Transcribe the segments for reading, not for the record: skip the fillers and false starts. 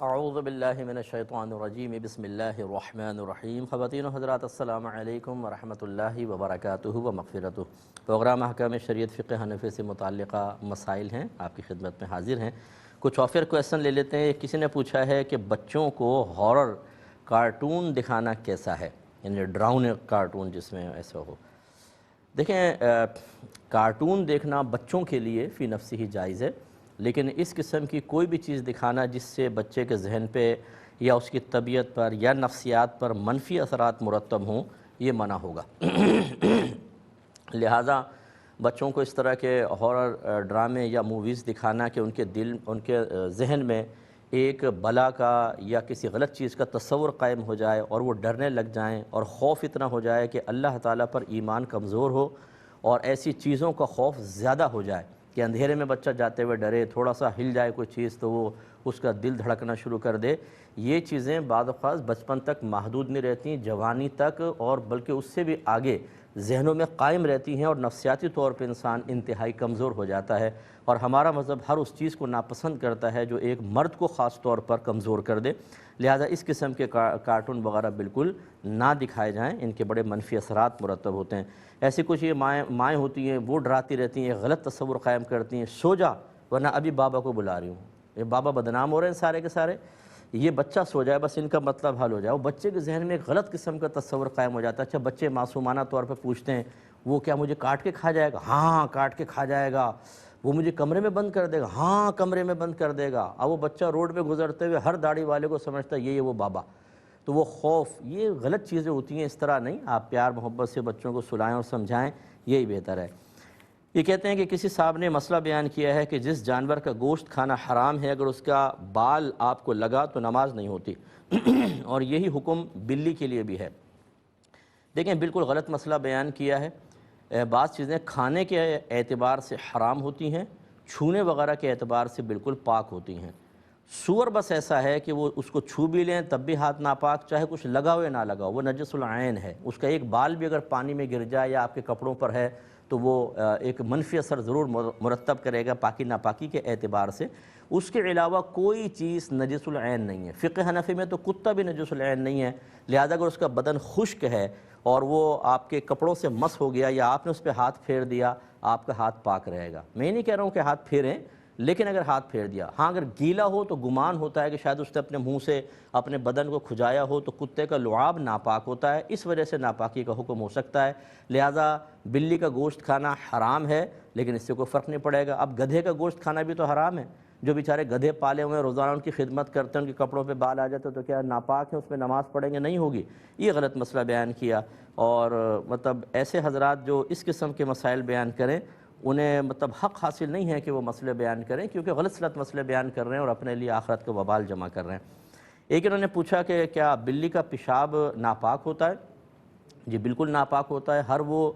اعوذ باللہ من الشیطان الرجیم بسم اللہ الرحمن الرحیم خواتین و حضرات السلام علیکم ورحمۃ اللہ وبرکاتہ و مغفرتہ۔ پروگرام احکام شریعت فقہ حنفی سے متعلقہ مسائل ہیں، آپ کی خدمت میں حاضر ہیں۔ کچھ آفر کویسچن لے لیتے ہیں۔ کسی نے پوچھا ہے کہ بچوں کو ہارر کارٹون دکھانا کیسا ہے، یعنی ڈراؤنے کارٹون جس میں ایسا ہو۔ دیکھیں، کارٹون دیکھنا بچوں کے لیے فی نفسی ہی جائز ہے، لیکن اس قسم کی کوئی بھی چیز دکھانا جس سے بچے کے ذہن پہ یا اس کی طبیعت پر یا نفسیات پر منفی اثرات مرتب ہوں، یہ منع ہوگا۔ لہٰذا بچوں کو اس طرح کے ہارر ڈرامے یا موویز دکھانا کہ ان کے ذہن میں ایک بلا کا یا کسی غلط چیز کا تصور قائم ہو جائے اور وہ ڈرنے لگ جائیں اور خوف اتنا ہو جائے کہ اللہ تعالیٰ پر ایمان کمزور ہو اور ایسی چیزوں کا خوف زیادہ ہو جائے کہ اندھیرے میں بچہ جاتے ہوئے ڈرے، تھوڑا سا ہل جائے کوئی چیز تو وہ اس کا دل دھڑکنا شروع کر دے۔ یہ چیزیں بعض اوقات بچپن تک محدود نہیں رہتی، جوانی تک اور بلکہ اس سے بھی آگے ذہنوں میں قائم رہتی ہیں اور نفسیاتی طور پہ انسان انتہائی کمزور ہو جاتا ہے، اور ہمارا مذہب ہر اس چیز کو ناپسند کرتا ہے جو ایک مرد کو خاص طور پر کمزور کر دے۔ لہٰذا اس قسم کے کارٹون وغیرہ بالکل نہ دکھائے جائیں، ان کے بڑے منفی اثرات مرتب ہوتے ہیں۔ ایسی کچھ یہ مائیں ہوتی ہیں، وہ ڈراتی رہتی ہیں، غلط تصور قائم کرتی ہیں، سو جا ورنہ ابھی بابا کو بلا رہی ہوں۔ یہ بابا بدنام ہو رہے ہیں سارے کے سارے، یہ بچہ سو جائے بس ان کا مطلب حل ہو جائے۔ وہ بچے کے ذہن میں ایک غلط قسم کا تصور قائم ہو جاتا ہے۔ اچھا، بچے معصومانہ طور پہ پوچھتے ہیں وہ کیا مجھے کاٹ کے کھا جائے گا؟ ہاں کاٹ کے کھا جائے گا۔ وہ مجھے کمرے میں بند کر دے گا؟ ہاں کمرے میں بند کر دے گا۔ اب وہ بچہ روڈ پہ گزرتے ہوئے ہر داڑھی والے کو سمجھتا ہے یہ وہ بابا، تو وہ خوف، یہ غلط چیزیں ہوتی ہیں۔ اس طرح نہیں، آپ پیار محبت سے بچوں کو سلائیں اور سمجھائیں، یہی بہتر ہے۔ یہ کہتے ہیں کہ کسی صاحب نے مسئلہ بیان کیا ہے کہ جس جانور کا گوشت کھانا حرام ہے، اگر اس کا بال آپ کو لگا تو نماز نہیں ہوتی، اور یہی حکم بلی کے لیے بھی ہے۔ دیکھیں، بالکل غلط مسئلہ بیان کیا ہے۔ بعض چیزیں کھانے کے اعتبار سے حرام ہوتی ہیں، چھونے وغیرہ کے اعتبار سے بالکل پاک ہوتی ہیں۔ سور بس ایسا ہے کہ وہ اس کو چھو بھی لیں تب بھی ہاتھ ناپاک، چاہے کچھ لگا ہو یا نہ لگا ہو، وہ نجس العین ہے۔ اس کا ایک بال بھی اگر پانی میں گر جائے یا آپ کے کپڑوں پر ہے تو وہ ایک منفی اثر ضرور مرتب کرے گا پاکی ناپاکی کے اعتبار سے۔ اس کے علاوہ کوئی چیز نجس العین نہیں ہے۔ فقہ حنفی میں تو کتا بھی نجس العین نہیں ہے، لہذا اگر اس کا بدن خشک ہے اور وہ آپ کے کپڑوں سے مس ہو گیا یا آپ نے اس پہ ہاتھ پھیر دیا، آپ کا ہاتھ پاک رہے گا۔ میں نہیں کہہ رہا ہوں کہ ہاتھ پھیریں، لیکن اگر ہاتھ پھیر دیا، ہاں اگر گیلا ہو تو گمان ہوتا ہے کہ شاید اس نے اپنے منہ سے اپنے بدن کو کھجایا ہو تو کتے کا لعاب ناپاک ہوتا ہے، اس وجہ سے ناپاکی کا حکم ہو سکتا ہے۔ لہٰذا بلی کا گوشت کھانا حرام ہے، لیکن اس سے کوئی فرق نہیں پڑے گا۔ اب گدھے کا گوشت کھانا بھی تو حرام ہے۔ جو بیچارے گدھے پالے ہوئے ہیں، روزانہ ان کی خدمت کرتے ہیں، ان کے کپڑوں پہ بال آ جاتے تو کیا ناپاک ہے، اس میں نماز پڑھیں گے؟ نہیں ہوگی۔ یہ غلط مسئلہ بیان کیا، اور مطلب ایسے حضرات جو اس قسم کے مسائل بیان کریں انہیں مطلب حق حاصل نہیں ہے کہ وہ مسئلے بیان کریں، کیونکہ غلط سلط مسئلے بیان کر رہے ہیں اور اپنے لیے آخرت کا وبال جمع کر رہے ہیں۔ ایک انہوں نے پوچھا کہ کیا بلی کا پیشاب ناپاک ہوتا ہے؟ جی بالکل ناپاک ہوتا ہے۔ ہر وہ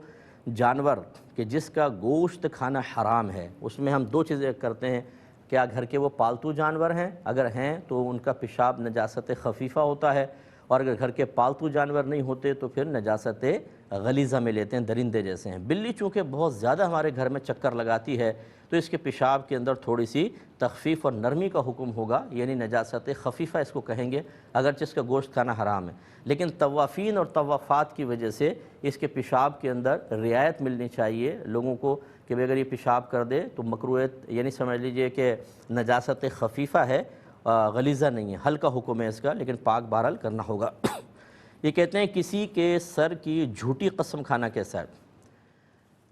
جانور کہ جس کا گوشت کھانا حرام ہے، اس میں ہم دو چیزیں کرتے ہیں۔ کیا گھر کے وہ پالتو جانور ہیں؟ اگر ہیں تو ان کا پیشاب نجاست خفیفہ ہوتا ہے، اور اگر گھر کے پالتو جانور نہیں ہوتے تو پھر نجاست غلیظہ میں لیتے ہیں، درندے جیسے ہیں۔ بلی چونکہ بہت زیادہ ہمارے گھر میں چکر لگاتی ہے تو اس کے پیشاب کے اندر تھوڑی سی تخفیف اور نرمی کا حکم ہوگا، یعنی نجاست خفیفہ اس کو کہیں گے، اگرچہ اس کا گوشت کھانا حرام ہے۔ لیکن طوافین اور طوافات کی وجہ سے اس کے پیشاب کے اندر رعایت ملنی چاہیے لوگوں کو کہ اگر یہ پیشاب کر دے تو مکروہ، یعنی سمجھ لیجئے کہ نجاست خفیفہ ہے، غلیظہ نہیں ہے، ہلکا حکم ہے اس کا، لیکن پاک بہرحال کرنا ہوگا۔ یہ کہتے ہیں کسی کے سر کی جھوٹی قسم کھانا کیسا ہے؟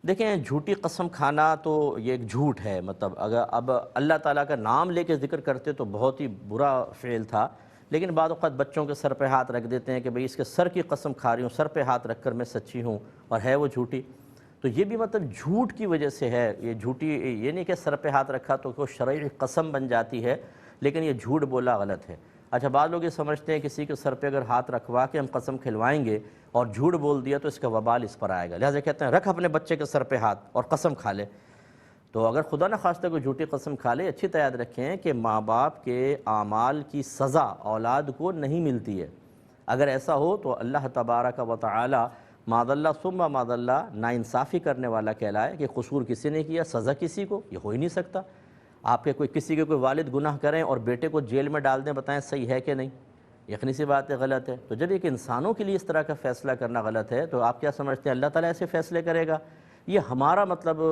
دیکھیں، جھوٹی قسم کھانا تو یہ ایک جھوٹ ہے، مطلب اگر اب اللہ تعالیٰ کا نام لے کے ذکر کرتے تو بہت ہی برا فعل تھا، لیکن بعض اوقات بچوں کے سر پہ ہاتھ رکھ دیتے ہیں کہ بھئی اس کے سر کی قسم کھا رہی ہوں، سر پہ ہاتھ رکھ کر میں سچی ہوں، اور ہے وہ جھوٹی، تو یہ بھی مطلب جھوٹ کی وجہ سے ہے۔ یہ جھوٹی یہ نہیں کہ سر پہ ہاتھ رکھا تو وہ شرعی قسم بن جاتی ہے، لیکن یہ جھوٹ بولا غلط ہے۔ اچھا، بعض لوگ یہ سمجھتے ہیں کسی کے سر پہ اگر ہاتھ رکھوا کے ہم قسم کھلوائیں گے اور جھوٹ بول دیا تو اس کا وبال اس پر آئے گا، لہٰذا کہتے ہیں رکھ اپنے بچے کے سر پہ ہاتھ اور قسم کھا لے۔ تو اگر خدا نہ خواستہ کوئی جھوٹی قسم کھا لے، اچھی طرح یاد رکھیں کہ ماں باپ کے اعمال کی سزا اولاد کو نہیں ملتی ہے۔ اگر ایسا ہو تو اللہ تبارک و تعالی معاذ اللہ ثم معاذ اللہ ناانصافی کرنے والا کہلائے کہ قصور کسی نے کیا، سزا کسی کو، یہ ہو ہی نہیں سکتا۔ آپ کے کسی کے کوئی والد گناہ کریں اور بیٹے کو جیل میں ڈال دیں، بتائیں صحیح ہے کہ نہیں؟ یقینی سی بات ہے غلط ہے۔ تو جب ایک انسانوں کے لیے اس طرح کا فیصلہ کرنا غلط ہے، تو آپ کیا سمجھتے ہیں اللہ تعالیٰ ایسے فیصلے کرے گا؟ یہ ہمارا مطلب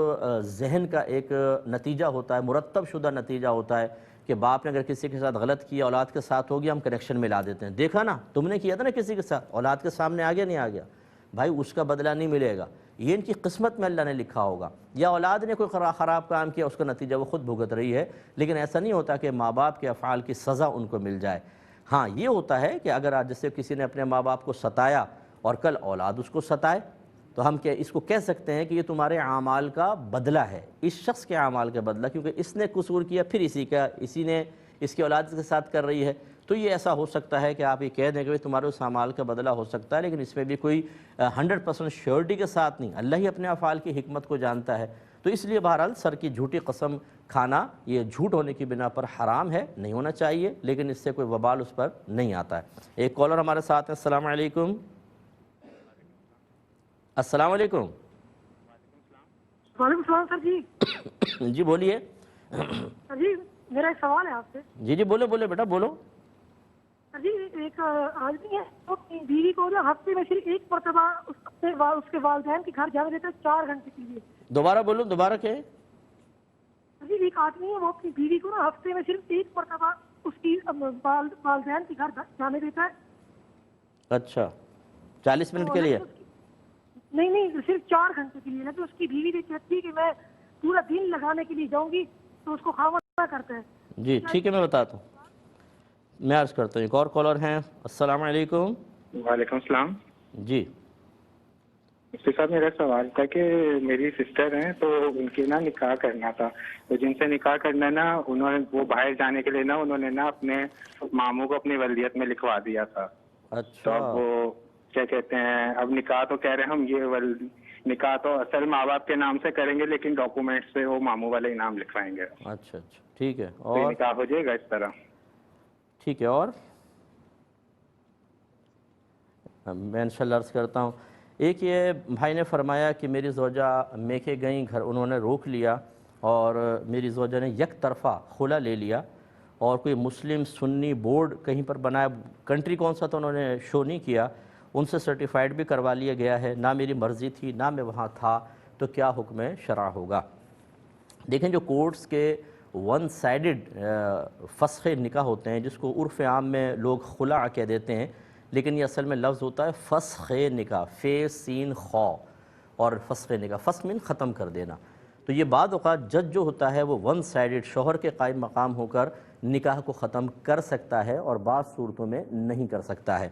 ذہن کا ایک نتیجہ ہوتا ہے، مرتب شدہ نتیجہ ہوتا ہے کہ باپ نے اگر کسی کے ساتھ غلط کیا، اولاد کے ساتھ ہو گیا، ہم کنیکشن ملا دیتے ہیں، دیکھا نا تم نے کیا تھا نا کسی کے ساتھ، اولاد کے سامنے آ گیا نہیں آ گیا، بھائی اس کا بدلہ نہیں ملے گا، یہ ان کی قسمت میں اللہ نے لکھا ہوگا۔ یا اولاد نے کوئی خراب کام کیا، اس کا نتیجہ وہ خود بھگت رہی ہے، لیکن ایسا نہیں ہوتا کہ ماں باپ کے افعال کی سزا ان کو مل جائے۔ ہاں یہ ہوتا ہے کہ اگر آج جیسے کسی نے اپنے ماں باپ کو ستایا اور کل اولاد اس کو ستائے، تو ہم اس کو کہہ سکتے ہیں کہ یہ تمہارے اعمال کا بدلہ ہے، اس شخص کے اعمال کا بدلہ، کیونکہ اس نے قصور کیا، پھر اسی نے اس کی اولاد کے ساتھ کر رہی ہے۔ تو یہ ایسا ہو سکتا ہے کہ آپ یہ کہہ دیں کہ تمہارے اس اعمال کا بدلہ ہو سکتا ہے، لیکن اس میں بھی کوئی 100% شیورٹی کے ساتھ نہیں، اللہ ہی اپنے افعال کی حکمت کو جانتا ہے۔ تو اس لیے بہرحال سر کی جھوٹی قسم کھانا یہ جھوٹ ہونے کی بنا پر حرام ہے، نہیں ہونا چاہیے، لیکن اس سے کوئی وبال اس پر نہیں آتا ہے۔ ایک کالر ہمارے ساتھ ہے، السلام علیکم۔ السلام علیکم۔ وعلیکم السلام سر جی۔ جی بولیے۔ سر جی میرا ایک سوال ہے آپ سے۔ جی بولو بیٹا بولو۔ سر جی ایک آدمی ہے وہ اپنی بیوی کو جو ہفتے میں صرف ایک مرتبہ اس کے والدین کے گھر جانے دیتا ہے 4 گھنٹے کے لیے۔ دوبارہ بولو، دوبارہ کیا ہے؟ سر جی ایک آدمی ہے وہ اپنی بیوی کو نا ہفتے میں صرف ایک مرتبہ اس کی والدین کے گھر جانے دیتا ہے۔ اچھا 40 منٹ کے لیے؟ نہیں صرف 4 گھنٹے کے لیے، لیکن اس کی بیوی بھی کہتی ہے کہ میں پورا دن لگانے کے لیے جاؤں گی، تو اس کو خاوند نہ کرتا ہے۔ جی ٹھیک ہے، میں بتاتا ہوں، میں عرض کرتا ہوں۔ ایک اور کالر ہیں، السلام علیکم۔ وعلیکم السلام۔ جی مفتی صاحب میرا سوال تھا کہ میری سسٹر ہیں تو ان کی نا نکاح کرنا تھا، تو جن سے نکاح کرنا نا انہوں نے وہ باہر جانے کے لیے نا انہوں نے نا اپنے ماموں کو اپنی ولدیت میں لکھوا دیا تھا۔ اچھا، تو اب وہ کیا کہتے ہیں، اب نکاح تو کہہ رہے ہیں ہم یہ نکاح تو اصل ماں باپ کے نام سے کریں گے، لیکن ڈاکومنٹ سے وہ ماموں والے نام لکھوائیں گے۔ اچھا ٹھیک ہے، تو یہ اور نکاح ہو جائے گا اس طرح؟ ٹھیک ہے، اور میں انشاءاللہ عرض کرتا ہوں۔ ایک یہ بھائی نے فرمایا کہ میری زوجہ میکے گئیں گھر، انہوں نے روک لیا اور میری زوجہ نے یک طرفہ خلا لے لیا، اور کوئی مسلم سنی بورڈ کہیں پر بنایا، کنٹری کون سا تو انہوں نے شو نہیں کیا، ان سے سرٹیفائیڈ بھی کروا لیا گیا ہے، نہ میری مرضی تھی نہ میں وہاں تھا، تو کیا حکم شرع ہوگا؟ دیکھیں جو کورٹس کے 1 سائیڈڈ فسخ نکاح ہوتے ہیں، جس کو عرف عام میں لوگ خلع کہہ دیتے ہیں، لیکن یہ اصل میں لفظ ہوتا ہے فسخ نکاح، فے سین خا، اور فسخ نکاح، فسخ من ختم کر دینا۔ تو یہ بعض اوقات جج جو ہوتا ہے وہ 1 سائیڈڈ شوہر کے قائم مقام ہو کر نکاح کو ختم کر سکتا ہے، اور بعض صورتوں میں نہیں کر سکتا ہے۔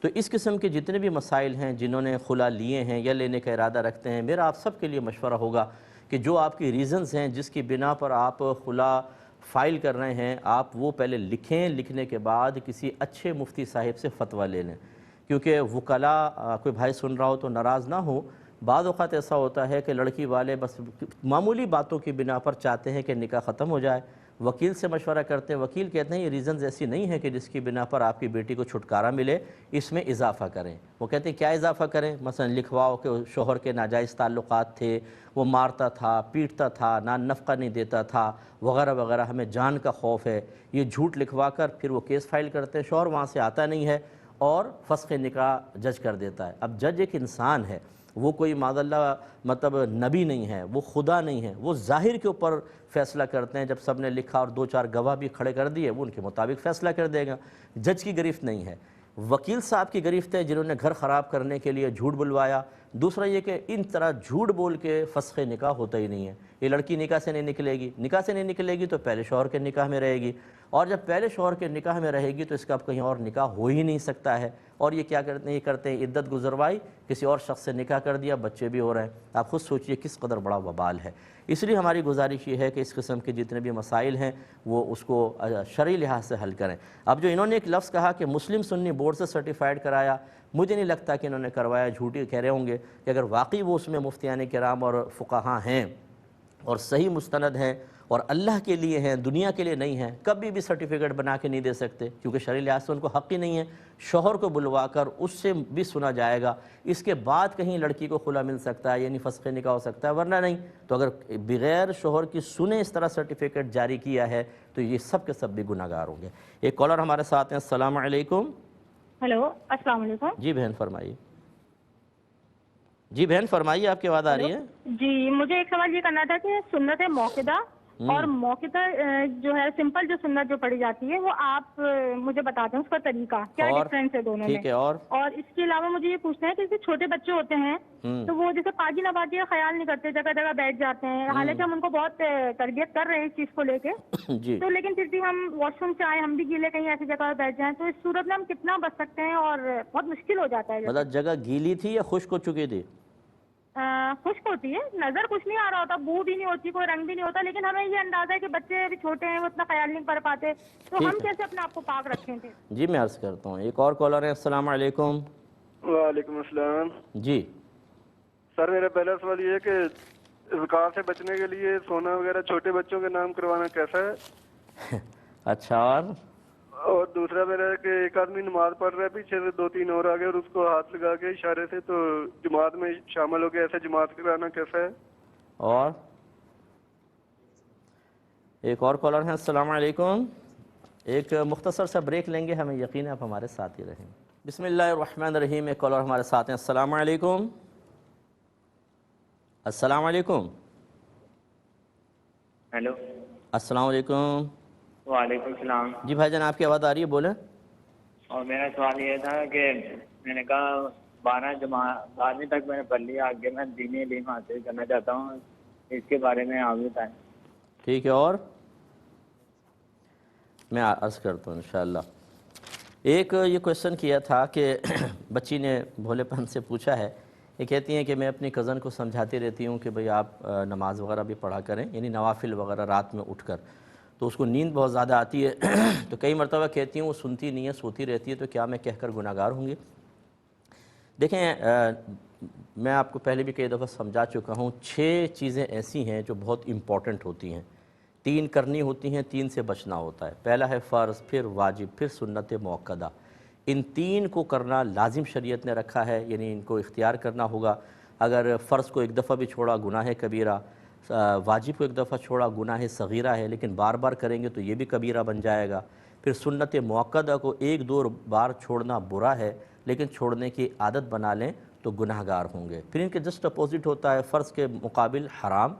تو اس قسم کے جتنے بھی مسائل ہیں، جنہوں نے خلا لیے ہیں یا لینے کا ارادہ رکھتے ہیں، میرا آپ سب کے لیے مشورہ ہوگا کہ جو آپ کی ریزنز ہیں جس کی بنا پر آپ خلا فائل کر رہے ہیں، آپ وہ پہلے لکھیں، لکھنے کے بعد کسی اچھے مفتی صاحب سے فتویٰ لے لیں، کیونکہ وکلاء کوئی بھائی سن رہا ہو تو ناراض نہ ہو۔ بعض اوقات ایسا ہوتا ہے کہ لڑکی والے بس معمولی باتوں کی بنا پر چاہتے ہیں کہ نکاح ختم ہو جائے، وکیل سے مشورہ کرتے ہیں، وکیل کہتے ہیں یہ ریزنز ایسی نہیں ہیں کہ جس کی بنا پر آپ کی بیٹی کو چھٹکارا ملے، اس میں اضافہ کریں۔ وہ کہتے ہیں کیا اضافہ کریں؟ مثلا لکھواؤ کہ شوہر کے ناجائز تعلقات تھے، وہ مارتا تھا، پیٹتا تھا، نفقہ نہیں دیتا تھا، وغیرہ وغیرہ، ہمیں جان کا خوف ہے، یہ جھوٹ لکھوا کر پھر وہ کیس فائل کرتے ہیں، شوہر وہاں سے آتا نہیں ہے اور فسخ نکاح جج کر دیتا ہے۔ اب جج ایک انسان ہے، وہ کوئی معاذ اللہ مطلب نبی نہیں ہے، وہ خدا نہیں ہے، وہ ظاہر کے اوپر فیصلہ کرتے ہیں۔ جب سب نے لکھا اور 2-4 گواہ بھی کھڑے کر دیے، وہ ان کے مطابق فیصلہ کر دے گا۔ جج کی گرفت نہیں ہے، وکیل صاحب کی گرفت ہے، جنہوں نے گھر خراب کرنے کے لیے جھوٹ بلوایا۔ دوسرا یہ کہ ان طرح جھوٹ بول کے فسخ نکاح ہوتا ہی نہیں ہے۔ یہ لڑکی نکاح سے نہیں نکلے گی، نکاح سے نہیں نکلے گی تو پہلے شوہر کے نکاح میں رہے گی، اور جب پہلے شوہر کے نکاح میں رہے گی تو اس کا اب کہیں اور نکاح ہو ہی نہیں سکتا ہے۔ اور یہ کیا کرتے ہیں؟ یہ کرتے ہیں عدت گزروائی، کسی اور شخص سے نکاح کر دیا، بچے بھی ہو رہے ہیں۔ آپ خود سوچئے کس قدر بڑا وبال ہے۔ اس لیے ہماری گزارش یہ ہے کہ اس قسم کے جتنے بھی مسائل ہیں وہ اس کو شرعی لحاظ سے حل کریں۔ اب جو انہوں نے ایک لفظ کہا کہ مسلم سنی بورڈ سے سرٹیفائیڈ کرایا، مجھے نہیں لگتا کہ انہوں نے کروایا، جھوٹی کہہ رہے ہوں گے، کہ اگر واقعی وہ اس میں مفتیان کرام اور فقہاء ہیں اور صحیح مستند ہیں اور اللہ کے لیے ہیں، دنیا کے لیے نہیں ہیں، کبھی بھی سرٹیفکیٹ بنا کے نہیں دے سکتے، کیونکہ شرعی لحاظ سے ان کو حق ہی نہیں ہے۔ شوہر کو بلوا کر اس سے بھی سنا جائے گا، اس کے بعد کہیں لڑکی کو خلا مل سکتا ہے، یعنی فسخ نکاح ہو سکتا ہے، ورنہ نہیں۔ تو اگر بغیر شوہر کی سنے اس طرح سرٹیفکیٹ جاری کیا ہے تو یہ سب کے سب بھی گناہ گار ہوں گے۔ ایک کالر ہمارے ساتھ ہیں، السلام علیکم۔ ہیلو، السلام علیکم۔ جی بہن فرمائیے، جی بہن فرمائیے، آپ کی آواز آ رہی ہے؟ جی، مجھے ایک سوال یہ کرنا تھا کہ سنت موقدہ اور موقدہ جو ہے سمپل جو سنت جو پڑھی جاتی ہے، وہ آپ مجھے بتا دیں اس کا طریقہ کیا اور ڈفرینس ہے دونوں میں؟ ٹھیک ہے، اور اس کے علاوہ مجھے یہ پوچھنا ہے کہ جیسے چھوٹے بچے ہوتے ہیں تو وہ جیسے پاکی نباتی کا خیال نہیں کرتے، جگہ جگہ بیٹھ جاتے ہیں، حالانکہ ہم ان کو بہت تربیت کر رہے ہیں اس چیز کو لے کے، جی تو لیکن پھر بھی ہم واش روم سے آئے، ہم بھی گیلے کہیں ایسی جگہ بیٹھ جائیں، تو اس صورت میں ہم کتنا بچ سکتے ہیں؟ اور بہت مشکل ہو جاتا ہے۔ مطلب جگہ گیلی تھی یا خشک ہو چکی تھی؟ خشک ہوتی ہے، نظر کچھ نہیں آ رہا ہوتا، بو بھی نہیں ہوتی، کوئی رنگ بھی نہیں ہوتا، لیکن ہمیں یہ اندازہ ہے کہ بچے ابھی چھوٹے ہیں، وہ اتنا خیال نہیں کر پاتے، تو ہم کیسے اپنے آپ کو پاک رکھیں تھے؟ جی میں عرض کرتا ہوں، ایک اور کالر ہے، السلام علیکم۔ وعلیکم السلام۔ جی سر میرا پہلا سوال یہ ہے کہ زکات سے بچنے کے لیے سونا وغیرہ چھوٹے بچوں کے نام کروانا کیسا ہے؟ اچھا، اور دوسرا میرا ہے کہ ایک آدمی نماز پڑھ رہا ہے، پیچھے سے دو تین اور آگے اور اس کو ہاتھ لگا کے اشارے سے تو جماعت میں شامل ہو کے ایسے جماعت کرانا کیسا ہے؟ اور ایک اور کالر ہیں، السلام علیکم۔ ایک مختصر سا بریک لیں گے، ہمیں یقین ہے آپ ہمارے ساتھ ہی رہیں۔ بسم اللہ الرحمن الرحیم۔ ایک کالر ہمارے ساتھ ہیں، السلام علیکم۔ السلام علیکم۔ ہیلو، السلام علیکم۔ وعلیکم السلام۔ جی بھائی جان، آپ کی آواز آ رہی ہے، بولیں۔ اور میرا سوال یہ تھا کہ میں نے کہا 12ویں تک میں نے پڑھ لیا، آگے میں دینی علم حاصل کرنا چاہتا ہوں، اس کے بارے میں آپ بتائیں۔ ٹھیک ہے، اور میں عرض کرتا ہوں انشاءاللہ۔ ایک یہ کویشچن کیا تھا کہ بچی نے بھولے پن سے پوچھا ہے، یہ کہتی ہیں کہ میں اپنی کزن کو سمجھاتی رہتی ہوں کہ بھئی آپ نماز وغیرہ بھی پڑھا کریں، یعنی نوافل وغیرہ رات میں اٹھ کر، تو اس کو نیند بہت زیادہ آتی ہے تو کئی مرتبہ کہتی ہوں وہ سنتی نہیں ہے، سوتی رہتی ہے، تو کیا میں کہہ کر گناہ گار ہوں گی؟ دیکھیں، میں آپ کو پہلے بھی کئی دفعہ سمجھا چکا ہوں، 6 چیزیں ایسی ہیں جو بہت امپورٹنٹ ہوتی ہیں، 3 کرنی ہوتی ہیں، 3 سے بچنا ہوتا ہے۔ پہلا ہے فرض، پھر واجب، پھر سنت موقدہ۔ ان 3 کو کرنا لازم شریعت نے رکھا ہے، یعنی ان کو اختیار کرنا ہوگا۔ اگر فرض کو ایک دفعہ بھی چھوڑا گناہ کبیرہ، واجب کو ایک دفعہ چھوڑا گناہ صغیرہ ہے، لیکن بار بار کریں گے تو یہ بھی کبیرہ بن جائے گا۔ پھر سنت موقدہ کو 1-2 بار چھوڑنا برا ہے، لیکن چھوڑنے کی عادت بنا لیں تو گناہ گار ہوں گے۔ پھر ان کے جسٹ اپوزٹ ہوتا ہے، فرض کے مقابل حرام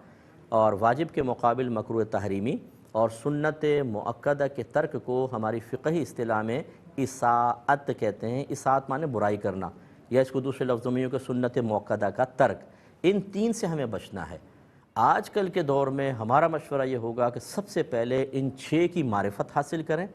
اور واجب کے مقابل مکروہ تحریمی، اور سنت مؤکدہ کے ترک کو ہماری فقہی اصطلاح میں اساءت کہتے ہیں۔ اساءت معنی برائی کرنا، یا اس کو دوسرے لفظوں میں کہ سنت مؤکدہ کا ترک۔ ان 3 سے ہمیں بچنا ہے۔ آج کل کے دور میں ہمارا مشورہ یہ ہوگا کہ سب سے پہلے ان 6 کی معرفت حاصل کریں،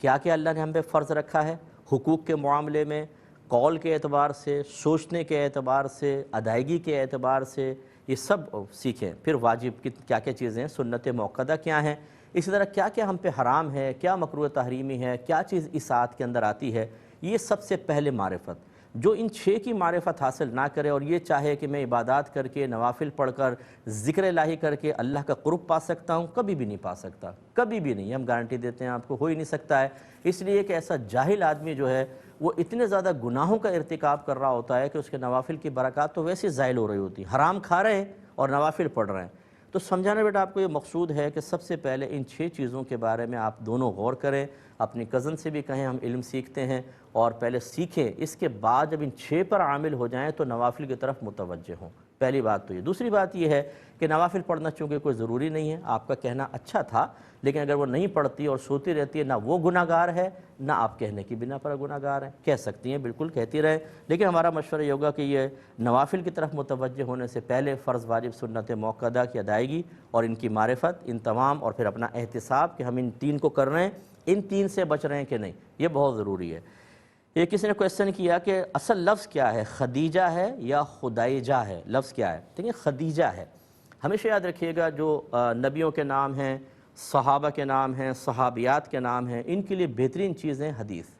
کیا کہ اللہ نے ہم پہ فرض رکھا ہے، حقوق کے معاملے میں، قول کے اعتبار سے، سوچنے کے اعتبار سے، ادائیگی کے اعتبار سے، یہ سب سیکھیں۔ پھر واجب کی کیا کیا چیزیں ہیں، سنت موقدہ کیا ہیں، اسی طرح کیا کیا ہم پہ حرام ہے، کیا مکروہ تحریمی ہے، کیا چیز اساءت کے اندر آتی ہے، یہ سب سے پہلے معرفت۔ جو ان 6 کی معرفت حاصل نہ کرے اور یہ چاہے کہ میں عبادات کر کے، نوافل پڑھ کر، ذکر الہی کر کے اللہ کا قرب پا سکتا ہوں، کبھی بھی نہیں پا سکتا، کبھی بھی نہیں، ہم گارنٹی دیتے ہیں آپ کو، ہو ہی نہیں سکتا ہے۔ اس لیے کہ ایسا جاہل آدمی جو ہے وہ اتنے زیادہ گناہوں کا ارتکاب کر رہا ہوتا ہے کہ اس کے نوافل کی برکات تو ویسے زائل ہو رہی ہوتی ہیں، حرام کھا رہے ہیں اور نوافل پڑھ رہے ہیں۔ تو سمجھانا بیٹا آپ کو یہ مقصود ہے کہ سب سے پہلے ان 6 چیزوں کے بارے میں آپ دونوں غور کریں، اپنی کزن سے بھی کہیں ہم علم سیکھتے ہیں، اور پہلے سیکھیں، اس کے بعد جب ان 6 پر عامل ہو جائیں تو نوافل کی طرف متوجہ ہوں۔ پہلی بات تو یہ۔ دوسری بات یہ ہے کہ نوافل پڑھنا چونکہ کوئی ضروری نہیں ہے، آپ کا کہنا اچھا تھا، لیکن اگر وہ نہیں پڑھتی اور سوتی رہتی ہے، نہ وہ گناہ گار ہے، نہ آپ کہنے کی بنا پر گناہ گار ہے۔ کہہ سکتی ہیں، بالکل کہتی رہیں، لیکن ہمارا مشورہ یہ ہوگا کہ یہ نوافل کی طرف متوجہ ہونے سے پہلے فرض، واجب، سنت موقدہ کی ادائیگی اور ان کی معرفت، ان تمام، اور پھر اپنا احتساب کہ ہم ان 3 کو کر رہے ہیں، ان 3 سے بچ رہے ہیں کہ نہیں، یہ بہت ضروری ہے۔ یہ کسی نے کویسچن کیا کہ اصل لفظ کیا ہے، خدیجہ ہے یا خدیجہ ہے، لفظ کیا ہے؟ دیکھیں، خدیجہ ہے۔ ہمیشہ یاد رکھیے گا، جو نبیوں کے نام ہیں، صحابہ کے نام ہیں، صحابیات کے نام ہیں، ان کے لیے بہترین چیزیں حدیث۔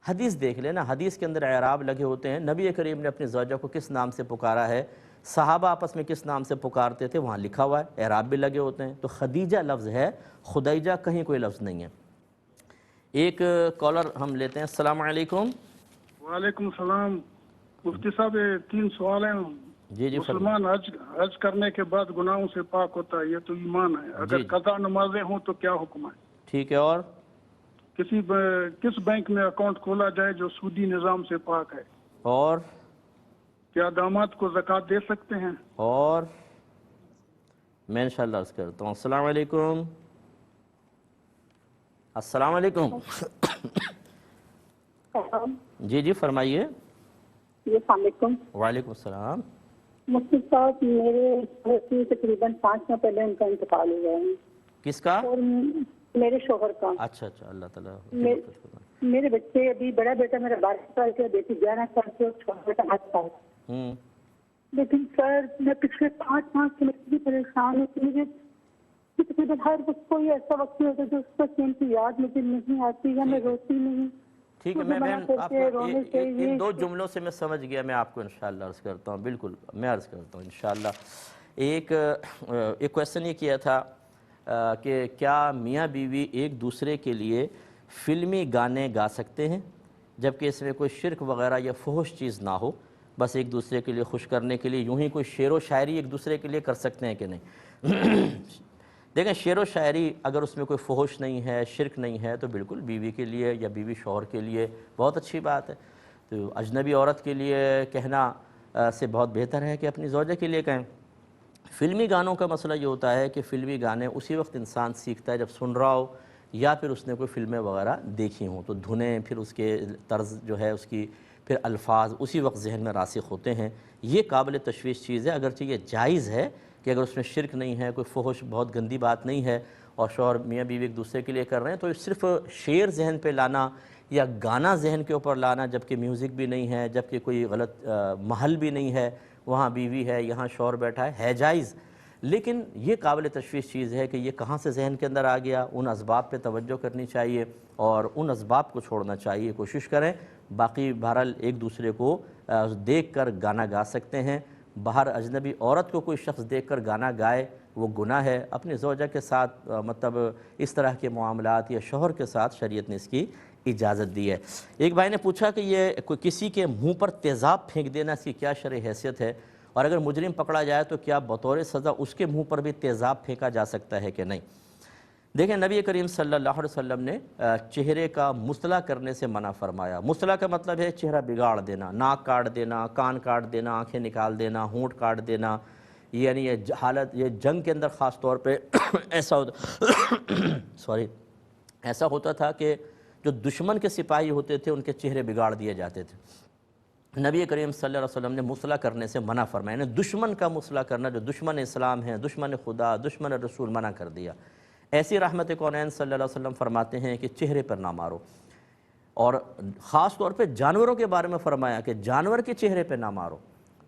حدیث دیکھ لینا، حدیث کے اندر اعراب لگے ہوتے ہیں، نبی کریم نے اپنی زوجہ کو کس نام سے پکارا ہے، صحابہ آپس میں کس نام سے پکارتے تھے وہاں لکھا ہوا ہے، اعراب بھی لگے ہوتے ہیں، تو خدیجہ لفظ ہے، خدیجہ کہیں کوئی لفظ نہیں ہے۔ ایک کالر ہم لیتے ہیں۔ السلام علیکم۔ وعلیکم السلام۔ مفتی صاحب یہ 3 سوال ہیں۔ جی مسلمان حج کرنے کے بعد گناہوں سے پاک ہوتا ہے، یہ تو ایمان ہے، اگر قضا نمازیں ہوں تو کیا حکم ہے؟ ٹھیک ہے، اور کس بینک میں اکاؤنٹ کھولا جائے جو سودی نظام سے پاک ہے؟ اور کیا داماد کو زکوٰۃ دے سکتے ہیں؟ اور میں انشاءاللہ عرض کرتا ہوں۔ السلام علیکم۔ السلام علیکم۔ جی فرمائیے۔ السلام علیکم۔ وعلیکم السلام۔ مفتی صاحب میرے تقریباً 5 ماہ پہلے ان کا انتقال ہوا ہے۔ کس کا؟ اور میرے شوہر کا۔ اچھا، اللہ تعالیٰ۔ میرے بچے ابھی بڑا بیٹا میرا 12 سال کا، بیٹی 11 سال کی اور چھوٹا بیٹا 8 سال کا۔ لیکن سر میں پچھلے 5 ماہ سے اتنی پریشان ہوں کہ مجھے تقریباً ہر وقت کوئی ایسا وقت ہوتا ہے جو اس وقت ان کی یاد مجھے نہیں آتی یا میں روتی نہیں۔ ٹھیک ہے، میں آپ کو ان 2 جملوں سے میں سمجھ گیا، میں آپ کو انشاءاللہ عرض کرتا ہوں۔ بالکل میں عرض کرتا ہوں انشاءاللہ۔ ایک کویسچن یہ کیا تھا کہ کیا میاں بیوی ایک دوسرے کے لیے فلمی گانے گا سکتے ہیں جبکہ اس میں کوئی شرک وغیرہ یا فحش چیز نہ ہو، بس ایک دوسرے کے لیے خوش کرنے کے لیے یوں ہی کوئی شعر و شاعری ایک دوسرے کے لیے کر سکتے ہیں کہ نہیں؟ دیکھیں، شعر و شاعری اگر اس میں کوئی فحش نہیں ہے، شرک نہیں ہے، تو بالکل بیوی کے لیے یا بیوی شوہر کے لیے بہت اچھی بات ہے۔ تو اجنبی عورت کے لیے کہنا سے بہت بہتر ہے کہ اپنی زوجہ کے لیے کہیں۔ فلمی گانوں کا مسئلہ یہ ہوتا ہے کہ فلمی گانے اسی وقت انسان سیکھتا ہے جب سن رہا ہو یا پھر اس نے کوئی فلمیں وغیرہ دیکھی ہوں، تو دھنیں پھر اس کے طرز جو ہے اس کی پھر الفاظ اسی وقت ذہن میں راسخ ہوتے ہیں۔ یہ قابل تشویش چیز ہے، اگرچہ یہ جائز ہے کہ اگر اس میں شرک نہیں ہے، کوئی فحش بہت گندی بات نہیں ہے اور شوہر میاں بیوی ایک دوسرے کے لیے کر رہے ہیں، تو صرف شعر ذہن پہ لانا یا گانا ذہن کے اوپر لانا جبکہ میوزک بھی نہیں ہے، جبکہ کوئی غلط محل بھی نہیں ہے، وہاں بیوی ہے یہاں شوہر بیٹھا ہے جائز، لیکن یہ قابل تشویش چیز ہے کہ یہ کہاں سے ذہن کے اندر آ گیا۔ ان اسباب پہ توجہ کرنی چاہیے اور ان اسباب کو چھوڑنا چاہیے، کوشش کریں۔ باقی بہرحال ایک دوسرے کو دیکھ کر گانا گا سکتے ہیں۔ باہر اجنبی عورت کو کوئی شخص دیکھ کر گانا گائے وہ گناہ ہے۔ اپنی زوجہ کے ساتھ مطلب اس طرح کے معاملات یا شوہر کے ساتھ شریعت نے اس کی اجازت دی ہے۔ ایک بھائی نے پوچھا کہ یہ کوئی کسی کے منہ پر تیزاب پھینک دینا اس کی کیا شرعی حیثیت ہے، اور اگر مجرم پکڑا جائے تو کیا بطور سزا اس کے منہ پر بھی تیزاب پھینکا جا سکتا ہے کہ نہیں؟ دیکھیں، نبی کریم صلی اللہ علیہ وسلم نے چہرے کا مصلح کرنے سے منع فرمایا۔ مصلح کا مطلب ہے چہرہ بگاڑ دینا، ناک کاٹ دینا، کان کاٹ دینا، آنکھیں نکال دینا، ہونٹ کاٹ دینا، یعنی یہ حالت یہ جنگ کے اندر خاص طور پہ ایسا ہوتا تھا کہ جو دشمن کے سپاہی ہوتے تھے ان کے چہرے بگاڑ دیے جاتے تھے۔ نبی کریم صلی اللہ علیہ وسلم نے مصلح کرنے سے منع فرمایا، یعنی دشمن کا مصلح کرنا، جو دشمن اسلام ہے، دشمن خدا، دشمن رسول، منع کر دیا۔ ایسی رحمت کونین صلی اللہ علیہ وسلم فرماتے ہیں کہ چہرے پر نہ مارو، اور خاص طور پہ جانوروں کے بارے میں فرمایا کہ جانور کے چہرے پہ نہ مارو،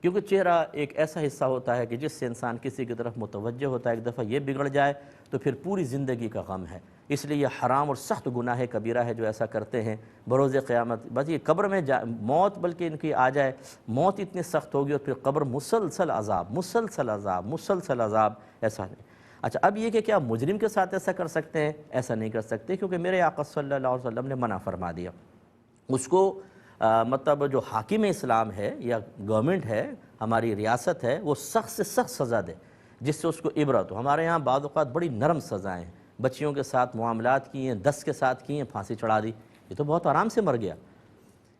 کیونکہ چہرہ ایک ایسا حصہ ہوتا ہے کہ جس سے انسان کسی کی طرف متوجہ ہوتا ہے، ایک دفعہ یہ بگڑ جائے تو پھر پوری زندگی کا غم ہے۔ اس لیے یہ حرام اور سخت گناہ کبیرہ ہے جو ایسا کرتے ہیں۔ بروز قیامت بس یہ قبر میں موت بلکہ ان کی آ جائے، موت اتنی سخت ہوگی اور پھر قبر مسلسل عذاب، مسلسل عذاب، مسلسل عذاب، ایسا نہیں۔ اچھا، اب یہ کہ کیا مجرم کے ساتھ ایسا کر سکتے ہیں؟ ایسا نہیں کر سکتے، کیونکہ میرے آقا صلی اللہ علیہ وسلم نے منع فرما دیا۔ اس کو مطلب جو حاکم اسلام ہے یا گورنمنٹ ہے، ہماری ریاست ہے، وہ سخت سے سخت سزا دے جس سے اس کو عبرت ہو۔ ہمارے یہاں بعض اوقات بڑی نرم سزائیں ہیں، بچیوں کے ساتھ معاملات کیے ہیں، 10 کے ساتھ کیے ہیں، پھانسی چڑھا دی، یہ تو بہت آرام سے مر گیا۔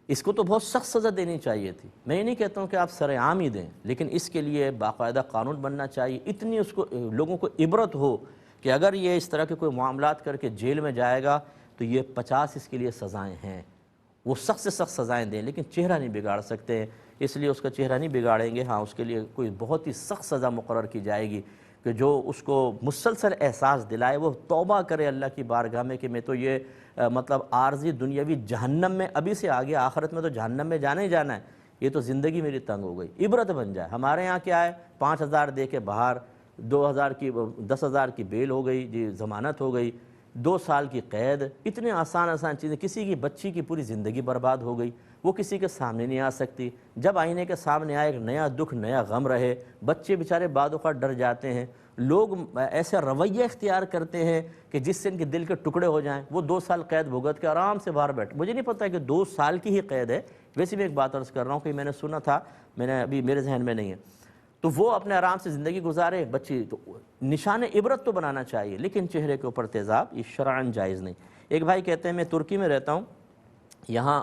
اس کو تو بہت سخت سزا دینی چاہیے تھی۔ میں یہ نہیں کہتا ہوں کہ آپ سر عام ہی دیں، لیکن اس کے لیے باقاعدہ قانون بننا چاہیے، اتنی اس کو لوگوں کو عبرت ہو کہ اگر یہ اس طرح کے کوئی معاملات کر کے جیل میں جائے گا تو یہ 50 اس کے لیے سزائیں ہیں، وہ سخت سے سخت سزائیں دیں، لیکن چہرہ نہیں بگاڑ سکتے، اس لیے اس کا چہرہ نہیں بگاڑیں گے۔ ہاں، اس کے لیے کوئی بہت ہی سخت سزا مقرر کی جائے گی کہ جو اس کو مسلسل احساس دلائے، وہ توبہ کرے اللہ کی بارگاہ میں کہ میں تو یہ مطلب عارضی دنیاوی جہنم میں ابھی سے آگے آخرت میں تو جہنم میں جانا ہی جانا ہے، یہ تو زندگی میری تنگ ہو گئی، عبرت بن جائے۔ ہمارے یہاں کیا ہے، 5000 دے کے باہر، 2000 کی 10,000 کی بیل ہو گئی، جی ضمانت ہو گئی، 2 سال کی قید، اتنے آسان آسان چیزیں، کسی کی بچی کی پوری زندگی برباد ہو گئی، وہ کسی کے سامنے نہیں آ سکتی، جب آئینے کے سامنے آئے ایک نیا دکھ نیا غم رہے، بچے بیچارے بعد اوقات ڈر جاتے ہیں، لوگ ایسا رویہ اختیار کرتے ہیں کہ جس سے ان کے دل کے ٹکڑے ہو جائیں، وہ 2 سال قید بھگت کے آرام سے باہر بیٹھ، مجھے نہیں پتہ کہ 2 سال کی ہی قید ہے، ویسے میں ایک بات عرض کر رہا ہوں کہ میں نے سنا تھا، میں نے ابھی میرے ذہن میں نہیں ہے، تو وہ اپنے آرام سے زندگی گزارے، بچی تو نشان عبرت تو بنانا چاہیے، لیکن چہرے کے اوپر تیزاب یہ شرعاً جائز نہیں۔ ایک بھائی کہتے ہیں میں ترکی میں رہتا ہوں، یہاں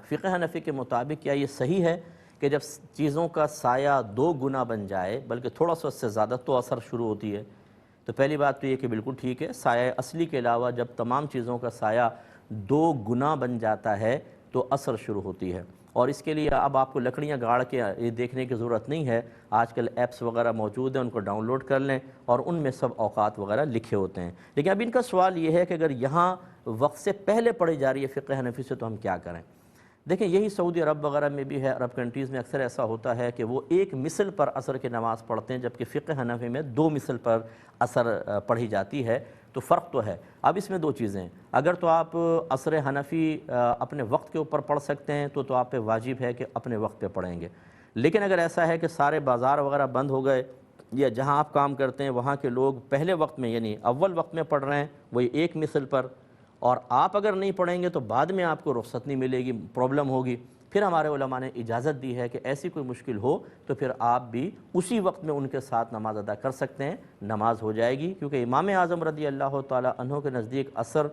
فقہ حنفی کے مطابق کیا یہ صحیح ہے کہ جب چیزوں کا سایہ 2 گنا بن جائے بلکہ تھوڑا سا اس سے زیادہ تو اثر شروع ہوتی ہے؟ تو پہلی بات تو یہ کہ بالکل ٹھیک ہے، سایہ اصلی کے علاوہ جب تمام چیزوں کا سایہ 2 گنا بن جاتا ہے تو اثر شروع ہوتی ہے، اور اس کے لیے اب آپ کو لکڑیاں گاڑ کے یہ دیکھنے کی ضرورت نہیں ہے، آج کل ایپس وغیرہ موجود ہیں، ان کو ڈاؤن لوڈ کر لیں اور ان میں سب اوقات وغیرہ لکھے ہوتے ہیں۔ لیکن اب ان کا سوال یہ ہے کہ اگر یہاں وقت سے پہلے پڑھی جا رہی ہے فقہ حنفی سے تو ہم کیا کریں؟ دیکھیں یہی سعودی عرب وغیرہ میں بھی ہے، عرب کنٹریز میں اکثر ایسا ہوتا ہے کہ وہ 1 مثل پر عصر کی نماز پڑھتے ہیں، جبکہ فقہ حنفی میں 2 مثل پر عصر پڑھی جاتی ہے، تو فرق تو ہے۔ اب اس میں 2 چیزیں ہیں، اگر تو آپ عصر حنفی اپنے وقت کے اوپر پڑھ سکتے ہیں تو آپ پہ واجب ہے کہ اپنے وقت پہ پڑھیں گے، لیکن اگر ایسا ہے کہ سارے بازار وغیرہ بند ہو گئے یا جہاں آپ کام کرتے ہیں وہاں کے لوگ پہلے وقت میں یعنی اول وقت میں پڑھ رہے ہیں وہی 1 مثل پر، اور آپ اگر نہیں پڑھیں گے تو بعد میں آپ کو رخصت نہیں ملے گی، پرابلم ہوگی، پھر ہمارے علماء نے اجازت دی ہے کہ ایسی کوئی مشکل ہو تو پھر آپ بھی اسی وقت میں ان کے ساتھ نماز ادا کر سکتے ہیں، نماز ہو جائے گی، کیونکہ امام اعظم رضی اللہ تعالی عنہ کے نزدیک عصر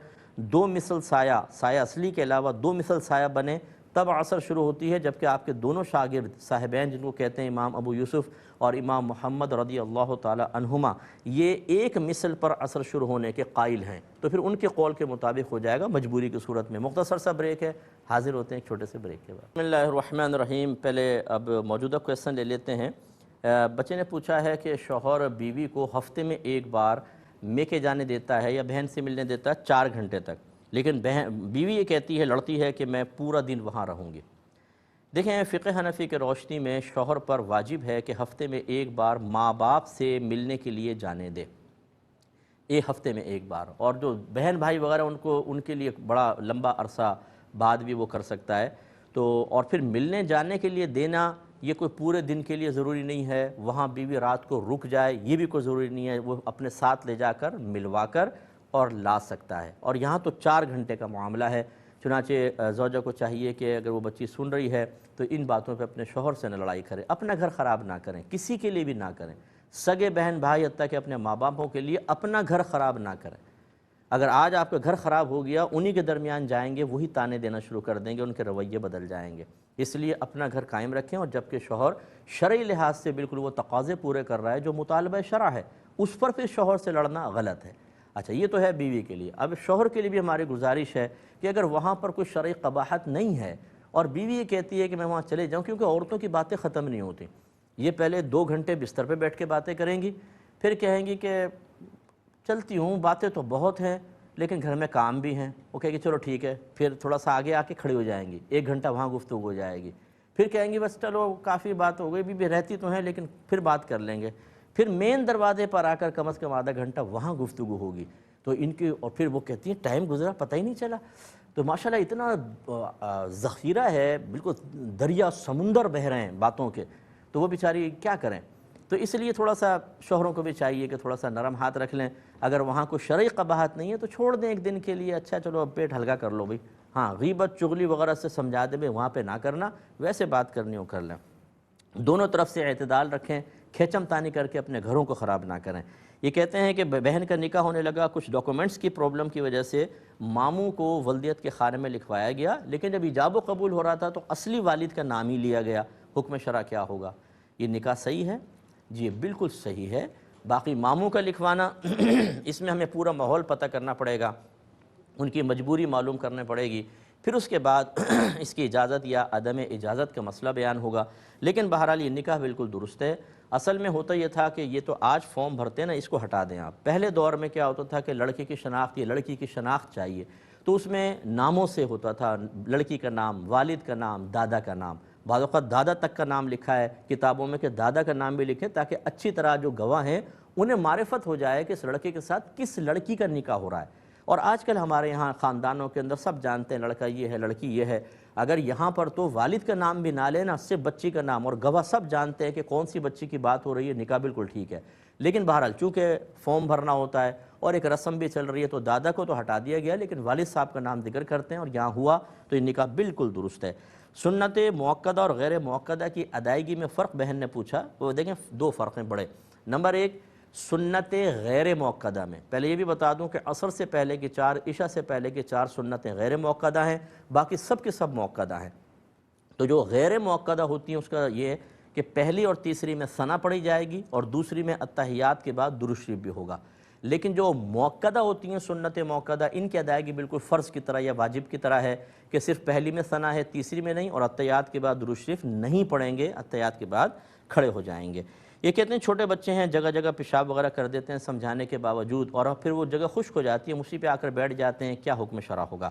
2 مثل سایہ اصلی کے علاوہ 2 مثل سایہ بنے تب عصر شروع ہوتی ہے، جبکہ آپ کے دونوں شاگرد صاحبین جن کو کہتے ہیں امام ابو یوسف اور امام محمد رضی اللہ تعالی عنہما، یہ 1 مثل پر عصر شروع ہونے کے قائل ہیں، تو پھر ان کے قول کے مطابق ہو جائے گا مجبوری کی صورت میں۔ مختصر سا بریک ہے، حاضر ہوتے ہیں ایک چھوٹے سے بریک کے بعد۔ بسم اللہ الرحمن الرحیم۔ پہلے اب موجودہ کویسچن لے لیتے ہیں۔ بچے نے پوچھا ہے کہ شوہر بیوی کو ہفتے میں 1 بار میکے جانے دیتا ہے یا بہن سے ملنے دیتا ہے 4 گھنٹے تک، لیکن بیوی یہ کہتی ہے، لڑتی ہے کہ میں پورا دن وہاں رہوں گی۔ دیکھیں فقہ حنفی کے روشنی میں شوہر پر واجب ہے کہ ہفتے میں 1 بار ماں باپ سے ملنے کے لیے جانے دے، ایک ہفتے میں 1 بار، اور جو بہن بھائی وغیرہ ان کے لیے بڑا لمبا عرصہ بعد بھی وہ کر سکتا ہے، تو اور پھر ملنے جانے کے لیے دینا یہ کوئی پورے دن کے لیے ضروری نہیں ہے، وہاں بیوی رات کو رک جائے یہ بھی کوئی ضروری نہیں ہے، وہ اپنے ساتھ لے جا کر ملوا کر اور لا سکتا ہے، اور یہاں تو 4 گھنٹے کا معاملہ ہے، چنانچہ زوجہ کو چاہیے کہ اگر وہ بچی سن رہی ہے تو ان باتوں پہ اپنے شوہر سے نہ لڑائی کرے، اپنا گھر خراب نہ کریں، کسی کے لیے بھی نہ کریں، سگے بہن بھائی حتیٰ کہ اپنے ماں باپوں کے لیے اپنا گھر خراب نہ کریں۔ اگر آج آپ کا گھر خراب ہو گیا، انہی کے درمیان جائیں گے، وہی تانے دینا شروع کر دیں گے، ان کے رویے بدل جائیں گے، اس لیے اپنا گھر قائم رکھیں، اور جبکہ شوہر شرعی لحاظ سے بالکل وہ تقاضے پورے کر رہا ہے جو مطالبہ شرع ہے، اس پر پھر شوہر سے لڑنا غلط ہے۔ اچھا یہ تو ہے بیوی کے لیے، اب شوہر کے لیے بھی ہماری گزارش ہے کہ اگر وہاں پر کوئی شرعی قباحت نہیں ہے اور بیوی یہ کہتی ہے کہ میں وہاں چلے جاؤں، کیونکہ عورتوں کی باتیں ختم نہیں ہوتی، یہ پہلے 2 گھنٹے بستر پہ بیٹھ کے باتیں کریں گی، پھر کہیں گی کہ چلتی ہوں، باتیں تو بہت ہیں لیکن گھر میں کام بھی ہیں، وہ کہے گی چلو ٹھیک ہے، پھر تھوڑا سا آگے آ کے کھڑی ہو جائیں گی، 1 گھنٹہ وہاں گفتگو ہو جائے گی، پھر کہیں گی بس چلو کافی بات ہو گئی، بھی رہتی تو ہیں لیکن پھر بات کر لیں گے، پھر مین دروازے پر آ کر کم از کم آدھا گھنٹہ وہاں گفتگو ہوگی، تو ان کی، اور پھر وہ کہتی ہیں ٹائم گزرا پتہ ہی نہیں چلا، تو ماشاءاللہ اتنا ذخیرہ ہے، بالکل دریا سمندر بہہ رہے ہیں باتوں کے، تو وہ بیچاری کیا کریں؟ تو اس لیے تھوڑا سا شوہروں کو بھی چاہیے کہ تھوڑا سا نرم ہاتھ رکھ لیں، اگر وہاں کوئی شرعی قباحت نہیں ہے تو چھوڑ دیں 1 دن کے لیے، اچھا چلو اب پیٹ ہلکا کر لو بھائی، ہاں غیبت چغلی وغیرہ سے سمجھا دے بھائی وہاں پہ نہ کرنا، ویسے بات کرنی ہو کر لیں، دونوں طرف سے اعتدال رکھیں، کھیچم تانی کر کے اپنے گھروں کو خراب نہ کریں۔ یہ کہتے ہیں کہ بہن کا نکاح ہونے لگا، کچھ ڈاکومنٹس کی پرابلم کی وجہ سے ماموں کو ولدیت کے خانے میں لکھوایا گیا، لیکن جب ایجاب و قبول ہو رہا تھا تو اصلی والد کا نام ہی لیا گیا، حکم شرع کیا ہوگا؟ یہ نکاح صحیح ہے؟ جی بالکل صحیح ہے، باقی ماموں کا لکھوانا اس میں ہمیں پورا ماحول پتہ کرنا پڑے گا، ان کی مجبوری معلوم کرنے پڑے گی، پھر اس کے بعد اس کی اجازت یا عدم اجازت کا مسئلہ بیان ہوگا، لیکن بہرحال یہ نکاح بالکل درست ہے۔ اصل میں ہوتا یہ تھا کہ یہ تو آج فارم بھرتے ہیں نا، اس کو ہٹا دیں آپ، پہلے دور میں کیا ہوتا تھا کہ لڑکے کی شناخت یا لڑکی کی شناخت چاہیے، تو اس میں ناموں سے ہوتا تھا، لڑکی کا نام، والد کا نام، دادا کا نام، بعض اوقات دادا تک کا نام لکھا ہے کتابوں میں کہ دادا کا نام بھی لکھیں تاکہ اچھی طرح جو گواہ ہیں انہیں معرفت ہو جائے کہ اس لڑکے کے ساتھ کس لڑکی کا نکاح ہو رہا ہے۔ اور آج کل ہمارے یہاں خاندانوں کے اندر سب جانتے ہیں لڑکا یہ ہے لڑکی یہ ہے، اگر یہاں پر تو والد کا نام بھی نہ لینا، صرف بچی کا نام، اور گواہ سب جانتے ہیں کہ کون سی بچی کی بات ہو رہی ہے، نکاح بالکل ٹھیک ہے۔ لیکن بہرحال چونکہ فارم بھرنا ہوتا ہے اور ایک رسم بھی چل رہی ہے تو دادا کو تو ہٹا دیا گیا، لیکن والد صاحب کا نام ذکر کرتے ہیں اور یہاں ہوا تو یہ نکاح بالکل درست ہے۔ سنت موقدہ اور غیر موقدہ کی ادائیگی میں فرق بہن نے پوچھا، وہ دیکھیں دو فرق ہیں بڑے۔ نمبر ایک، سنت غیر موقدہ میں پہلے یہ بھی بتا دوں کہ عصر سے پہلے کی 4، عشاء سے پہلے کی 4 سنتیں غیر موقدہ ہیں، باقی سب کے سب موقدہ ہیں۔ تو جو غیر موقدہ ہوتی ہیں اس کا یہ ہے کہ پہلی اور تیسری میں ثنا پڑھی جائے گی اور دوسری میں التحیات کے بعد درود شریف بھی ہوگا۔ لیکن جو موقدہ ہوتی ہیں سنت موقدہ، ان کی ادائیگی بالکل فرض کی طرح یا واجب کی طرح ہے کہ صرف پہلی میں ثنا ہے، تیسری میں نہیں، اور التحیات کے بعد درود شریف نہیں پڑھیں گے، التحیات کے بعد کھڑے ہو جائیں گے۔ یہ کہتے ہیں چھوٹے بچے ہیں، جگہ جگہ پیشاب وغیرہ کر دیتے ہیں سمجھانے کے باوجود، اور پھر وہ جگہ خشک ہو جاتی ہے، اسی پہ آ کر بیٹھ جاتے ہیں، کیا حکم شرع ہوگا؟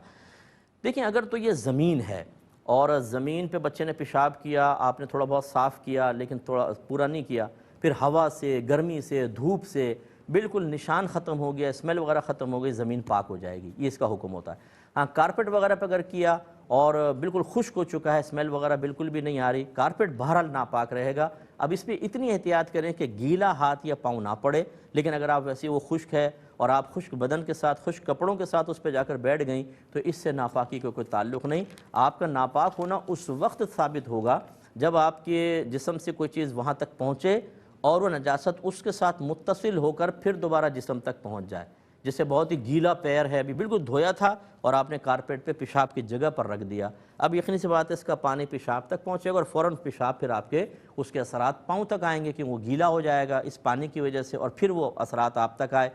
دیکھیں اگر تو یہ زمین ہے اور زمین پہ بچے نے پیشاب کیا، آپ نے تھوڑا بہت صاف کیا لیکن تھوڑا پورا نہیں کیا، پھر ہوا سے، گرمی سے، دھوپ سے بالکل نشان ختم ہو گیا، اسمیل وغیرہ ختم ہو گئی، زمین پاک ہو جائے گی، یہ اس کا حکم ہوتا ہے۔ ہاں کارپیٹ وغیرہ پہ اگر کیا اور بالکل خشک ہو چکا ہے، اسمیل وغیرہ بالکل بھی نہیں آ رہی، کارپیٹ بہرحال ناپاک رہے گا۔ اب اس پہ اتنی احتیاط کریں کہ گیلا ہاتھ یا پاؤں نہ پڑے، لیکن اگر آپ ویسے وہ خشک ہے اور آپ خشک بدن کے ساتھ، خشک کپڑوں کے ساتھ اس پہ جا کر بیٹھ گئیں تو اس سے ناپاکی کا کوئی تعلق نہیں۔ آپ کا ناپاک ہونا اس وقت ثابت ہوگا جب آپ کے جسم سے کوئی چیز وہاں تک پہنچے اور وہ نجاست اس کے ساتھ متصل ہو کر پھر دوبارہ جسم تک پہنچ جائے۔ جیسے بہت ہی گیلا پیر ہے، ابھی بالکل دھویا تھا اور آپ نے کارپیٹ پہ پیشاب کی جگہ پر رکھ دیا، اب یقینی سی بات ہے اس کا پانی پیشاب تک پہنچے گا اور فوراً پیشاب پھر آپ کے اس کے اثرات پاؤں تک آئیں گے کہ وہ گیلا ہو جائے گا اس پانی کی وجہ سے، اور پھر وہ اثرات آپ تک آئے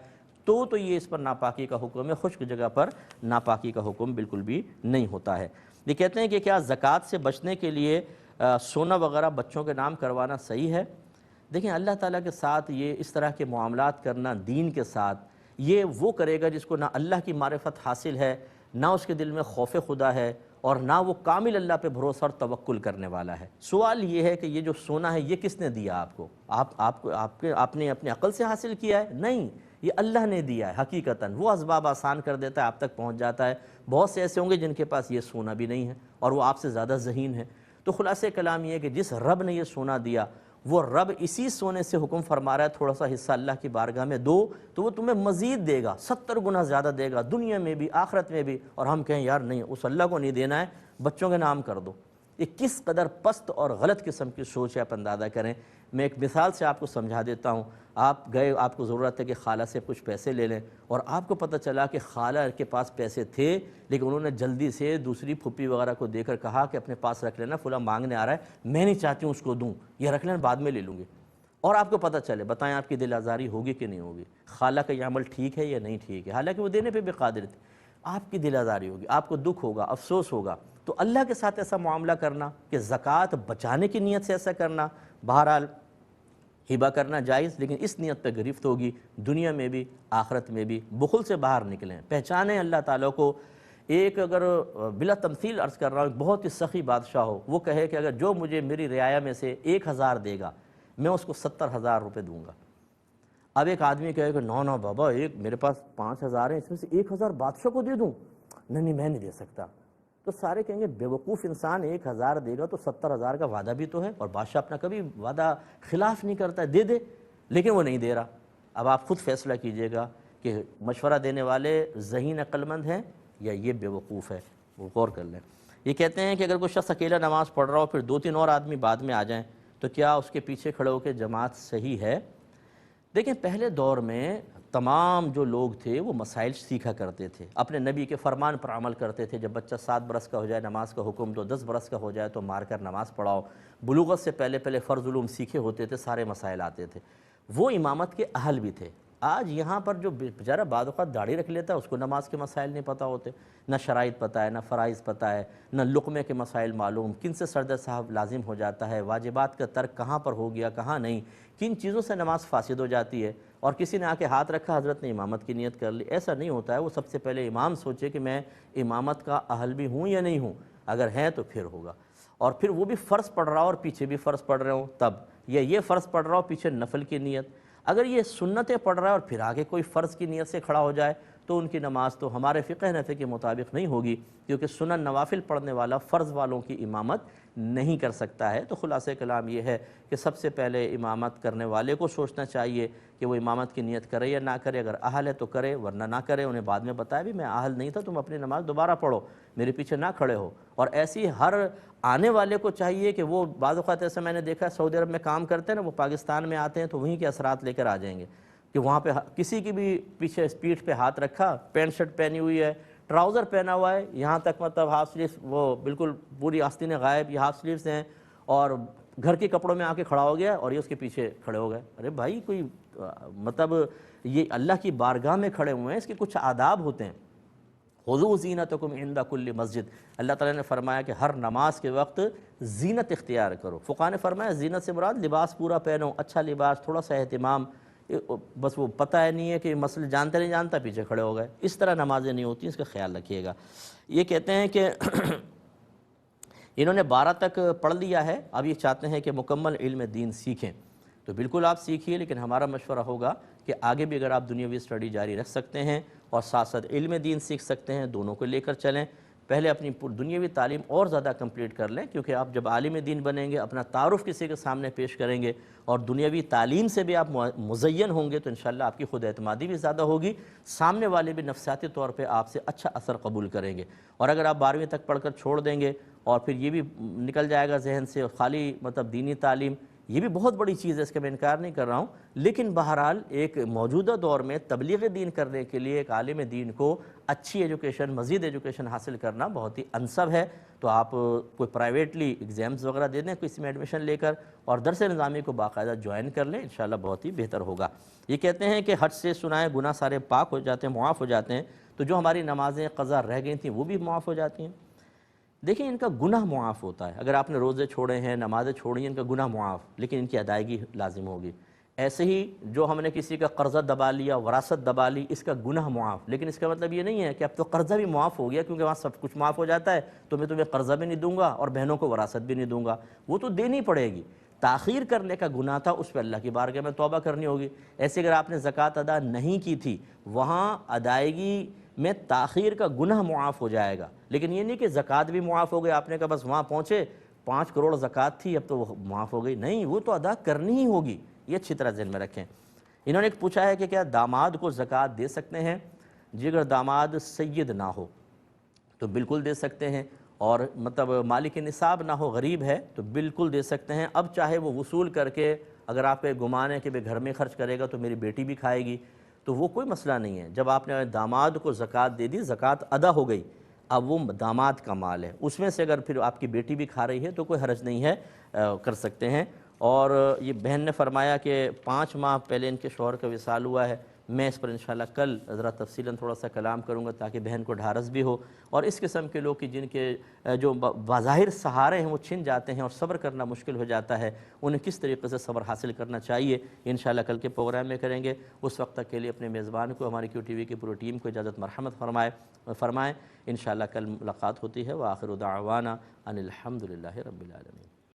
تو یہ اس پر ناپاکی کا حکم ہے۔ خشک جگہ پر ناپاکی کا حکم بالکل بھی نہیں ہوتا ہے۔ یہ کہتے ہیں کہ کیا زکوٰۃ سے بچنے کے لیے سونا وغیرہ بچوں کے نام کروانا صحیح ہے؟ دیکھیں اللہ تعالیٰ کے ساتھ یہ اس طرح کے معاملات کرنا دین کے ساتھ، یہ وہ کرے گا جس کو نہ اللہ کی معرفت حاصل ہے، نہ اس کے دل میں خوف خدا ہے، اور نہ وہ کامل اللہ پہ بھروسہ اور توکل کرنے والا ہے۔ سوال یہ ہے کہ یہ جو سونا ہے یہ کس نے دیا آپ کو؟ آپ نے اپنی عقل سے حاصل کیا ہے؟ نہیں، یہ اللہ نے دیا ہے حقیقتاً، وہ اسباب آسان کر دیتا ہے، آپ تک پہنچ جاتا ہے۔ بہت سے ایسے ہوں گے جن کے پاس یہ سونا بھی نہیں ہے اور وہ آپ سے زیادہ ذہین ہے۔ تو خلاصہ کلام یہ ہے کہ جس رب نے یہ سونا دیا وہ رب اسی سونے سے حکم فرما رہا ہے تھوڑا سا حصہ اللہ کی بارگاہ میں دو تو وہ تمہیں مزید دے گا، 70 گنا زیادہ دے گا، دنیا میں بھی آخرت میں بھی۔ اور ہم کہیں یار نہیں، اس اللہ کو نہیں دینا ہے، بچوں کے نام کر دو۔ یہ کس قدر پست اور غلط قسم کی سوچ ہے، آپ اندازہ کریں۔ میں ایک مثال سے آپ کو سمجھا دیتا ہوں۔ آپ گئے، آپ کو ضرورت ہے کہ خالہ سے کچھ پیسے لے لیں، اور آپ کو پتہ چلا کہ خالہ کے پاس پیسے تھے لیکن انہوں نے جلدی سے دوسری پھوپھی وغیرہ کو دے کر کہا کہ اپنے پاس رکھ لینا، فلاں مانگنے آ رہا ہے، میں نہیں چاہتی ہوں اس کو دوں، یہ رکھ لینا بعد میں لے لوں گی۔ اور آپ کو پتہ چلے، بتائیں آپ کی دل آزاری ہوگی کہ نہیں ہوگی؟ خالہ کا یہ عمل ٹھیک ہے یا نہیں ٹھیک ہے؟ حالانکہ وہ دینے پہ بھی قادر تھے۔ آپ کی دل آزاری ہوگی، آپ کو دکھ ہوگا، افسوس ہوگا۔ تو اللہ کے ساتھ ایسا معاملہ کرنا کہ زکوٰۃ بچانے کی نیت سے ایسا کرنا، بہرحال ہبہ کرنا جائز، لیکن اس نیت پہ گرفت ہوگی دنیا میں بھی آخرت میں بھی۔ بخل سے باہر نکلیں، پہچانیں اللہ تعالیٰ کو۔ ایک اگر بلا تمثیل عرض کر رہا ہوں، بہت ہی سخی بادشاہ ہو، وہ کہے کہ اگر جو مجھے میری رعایا میں سے 1000 دے گا میں اس کو 70,000 روپے دوں گا۔ اب ایک آدمی کہے کہ نو بابا، میرے پاس 5000 ہیں، اس میں سے 1000 بادشاہ کو دے دوں؟ نہیں میں نہیں دے سکتا۔ تو سارے کہیں گے بیوقوف انسان، 1000 دے گا تو 70,000 کا وعدہ بھی تو ہے، اور بادشاہ اپنا کبھی وعدہ خلاف نہیں کرتا ہے، دے دے، لیکن وہ نہیں دے رہا۔ اب آپ خود فیصلہ کیجئے گا کہ مشورہ دینے والے ذہین عقل مند ہیں یا یہ بیوقوف ہے، وہ غور کر لیں۔ یہ کہتے ہیں کہ اگر کوئی شخص اکیلا نماز پڑھ رہا ہو پھر 2-3 اور آدمی بعد میں آ جائیں تو کیا اس کے پیچھے کھڑے ہو کے جماعت صحیح ہے؟ دیکھیں پہلے دور میں تمام جو لوگ تھے وہ مسائل سیکھا کرتے تھے، اپنے نبی کے فرمان پر عمل کرتے تھے۔ جب بچہ 7 برس کا ہو جائے نماز کا حکم دو، 10 برس کا ہو جائے تو مار کر نماز پڑھاؤ۔ بلوغت سے پہلے فرض علوم سیکھے ہوتے تھے، سارے مسائل آتے تھے، وہ امامت کے اہل بھی تھے۔ آج یہاں پر جو بیچارہ بعض اوقات داڑھی رکھ لیتا ہے اس کو نماز کے مسائل نہیں پتہ ہوتے، نہ شرائط پتہ ہے، نہ فرائض پتہ ہے، نہ لقمے کے مسائل معلوم، کن سے سردہ صاحب لازم ہو جاتا ہے، واجبات کا ترک کہاں پر ہو گیا کہاں نہیں، کن چیزوں سے نماز فاسد ہو جاتی ہے۔ اور کسی نے آ کے ہاتھ رکھا، حضرت نے امامت کی نیت کر لی، ایسا نہیں ہوتا ہے۔ وہ سب سے پہلے امام سوچے کہ میں امامت کا اہل بھی ہوں یا نہیں ہوں، اگر ہیں تو پھر ہوگا۔ اور پھر وہ بھی فرض پڑھ رہا ہو اور پیچھے بھی فرض پڑھ رہے ہوں تب، یا یہ فرض پڑھ رہا ہو پیچھے نفل کی نیت۔ اگر یہ سنتیں پڑھ رہا ہے اور پھر آگے کوئی فرض کی نیت سے کھڑا ہو جائے تو ان کی نماز تو ہمارے فقہ حنفی کے مطابق نہیں ہوگی، کیونکہ سنن نوافل پڑھنے والا فرض والوں کی امامت نہیں کر سکتا ہے۔ تو خلاصہ کلام یہ ہے کہ سب سے پہلے امامت کرنے والے کو سوچنا چاہیے کہ وہ امامت کی نیت کرے یا نہ کرے، اگر اہل ہے تو کرے ورنہ نہ کرے۔ انہیں بعد میں بتایا بھی میں اہل نہیں تھا، تم اپنی نماز دوبارہ پڑھو، میرے پیچھے نہ کھڑے ہو۔ اور ایسی ہر آنے والے کو چاہیے کہ وہ بعض اوقات ایسا میں نے دیکھا سعودی عرب میں کام کرتے ہیں نا، وہ پاکستان میں آتے ہیں تو وہیں کے اثرات لے کر آ جائیں گے کہ وہاں پہ کسی کی بھی پیچھے پیٹھ پہ ہاتھ رکھا، پینٹ شرٹ پہنی ہوئی ہے، ٹراؤزر پہنا ہوا ہے، یہاں تک مطلب ہاف سلیوز وہ بالکل پوری آستینیں غائب، یہ ہاف سلیوز ہیں، اور گھر کے کپڑوں میں آ کے کھڑا ہو گیا اور یہ اس کے پیچھے کھڑے ہو گئے۔ ارے بھائی کوئی مطلب یہ اللہ کی بارگاہ میں کھڑے ہوئے ہیں، اس کے کچھ آداب ہوتے ہیں۔ خُذُوا زِینَتَکُم عِندَ کُلِّ مسجد، اللہ تعالیٰ نے فرمایا کہ ہر نماز کے وقت زینت اختیار کرو۔ فقہاء نے فرمایا زینت سے مراد لباس پورا پہنو، اچھا لباس، تھوڑا سا اہتمام، بس وہ پتہ ہے نہیں ہے کہ مسئلہ جانتے نہیں جانتا پیچھے کھڑے ہو گئے، اس طرح نمازیں نہیں ہوتی، اس کا خیال رکھیے گا۔ یہ کہتے ہیں کہ انہوں نے 12 تک پڑھ لیا ہے، اب یہ چاہتے ہیں کہ مکمل علم دین سیکھیں، تو بالکل آپ سیکھیے، لیکن ہمارا مشورہ ہوگا کہ آگے بھی اگر آپ دنیاوی اسٹڈی جاری رکھ سکتے ہیں اور ساتھ ساتھ علم دین سیکھ سکتے ہیں، دونوں کو لے کر چلیں۔ پہلے اپنی دنیاوی تعلیم اور زیادہ کمپلیٹ کر لیں، کیونکہ آپ جب عالم دین بنیں گے، اپنا تعارف کسی کے سامنے پیش کریں گے اور دنیاوی تعلیم سے بھی آپ مزین ہوں گے، تو انشاءاللہ آپ کی خود اعتمادی بھی زیادہ ہوگی، سامنے والے بھی نفسیاتی طور پہ آپ سے اچھا اثر قبول کریں گے۔ اور اگر آپ 12ویں تک پڑھ کر چھوڑ دیں گے اور پھر یہ بھی نکل جائے گا ذہن سے خالی مطلب دینی تعلیم، یہ بھی بہت بڑی چیز ہے، اس کا میں انکار نہیں کر رہا ہوں، لیکن بہرحال ایک موجودہ دور میں تبلیغ دین کرنے کے لیے ایک عالم دین کو اچھی ایجوکیشن، مزید ایجوکیشن حاصل کرنا بہت ہی انسب ہے۔ تو آپ کوئی پرائیویٹلی ایگزامز وغیرہ دے دیں کسی میں ایڈمیشن لے کر، اور درس نظامی کو باقاعدہ جوائن کر لیں، انشاءاللہ بہت ہی بہتر ہوگا۔ یہ کہتے ہیں کہ حج سے سنائے گناہ سارے پاک ہو جاتے ہیں، معاف ہو جاتے ہیں، تو جو ہماری نمازیں قضا رہ گئی تھیں وہ بھی معاف ہو جاتی ہیں۔ دیکھیں ان کا گناہ معاف ہوتا ہے، اگر آپ نے روزے چھوڑے ہیں، نمازیں چھوڑی ہیں، ان کا گناہ معاف، لیکن ان کی ادائیگی لازم ہوگی۔ ایسے ہی جو ہم نے کسی کا قرضہ دبا لیا، وراثت دبا لی، اس کا گناہ معاف، لیکن اس کا مطلب یہ نہیں ہے کہ اب تو قرضہ بھی معاف ہو گیا کیونکہ وہاں سب کچھ معاف ہو جاتا ہے تو میں تمہیں قرضہ بھی نہیں دوں گا اور بہنوں کو وراثت بھی نہیں دوں گا، وہ تو دینی پڑے گی۔ تاخیر کرنے کا گناہ تھا، اس پہ اللہ کی بارگاہ میں توبہ کرنی ہوگی۔ ایسے اگر آپ نے زکوٰۃ ادا نہیں کی تھی، وہاں ادائیگی میں تاخیر کا گناہ معاف ہو جائے گا، لیکن یہ نہیں کہ زکوٰۃ بھی معاف ہو گئی، آپ نے کہا بس وہاں پہنچے 5 کروڑ زکوٰۃ تھی اب تو وہ معاف ہو گئی، نہیں، وہ تو ادا کرنی ہی ہوگی، یہ اچھی طرح ذہن میں رکھیں۔ انہوں نے ایک پوچھا ہے کہ کیا داماد کو زکوٰۃ دے سکتے ہیں؟ جی اگر داماد سید نہ ہو تو بالکل دے سکتے ہیں، اور مطلب مالک نصاب نہ ہو، غریب ہے تو بالکل دے سکتے ہیں۔ اب چاہے وہ وصول کر کے اگر آپ کے گمان ہے کہ بھئی گھر میں خرچ کرے گا تو میری بیٹی بھی کھائے گی، تو وہ کوئی مسئلہ نہیں ہے۔ جب آپ نے داماد کو زکوٰۃ دے دی، زکوٰۃ ادا ہو گئی، اب وہ داماد کا مال ہے، اس میں سے اگر پھر آپ کی بیٹی بھی کھا رہی ہے تو کوئی حرج نہیں ہے، کر سکتے ہیں۔ اور یہ بہن نے فرمایا کہ 5 ماہ پہلے ان کے شوہر کا وصال ہوا ہے، میں اس پر انشاءاللہ کل ذرا تفصیلاً تھوڑا سا کلام کروں گا تاکہ بہن کو ڈھارس بھی ہو، اور اس قسم کے لوگ کہ جن کے جو بظاہر سہارے ہیں وہ چھن جاتے ہیں اور صبر کرنا مشکل ہو جاتا ہے، انہیں کس طریقے سے صبر حاصل کرنا چاہیے، انشاءاللہ کل کے پروگرام میں کریں گے۔ اس وقت تک کے لیے اپنے میزبان کو، ہماری کیو ٹی وی کی پوری ٹیم کو اجازت مرحمت فرمائیں۔ انشاءاللہ کل ملاقات ہوتی ہے۔ وآخر دعوانا ان الحمد للہ رب العالمین۔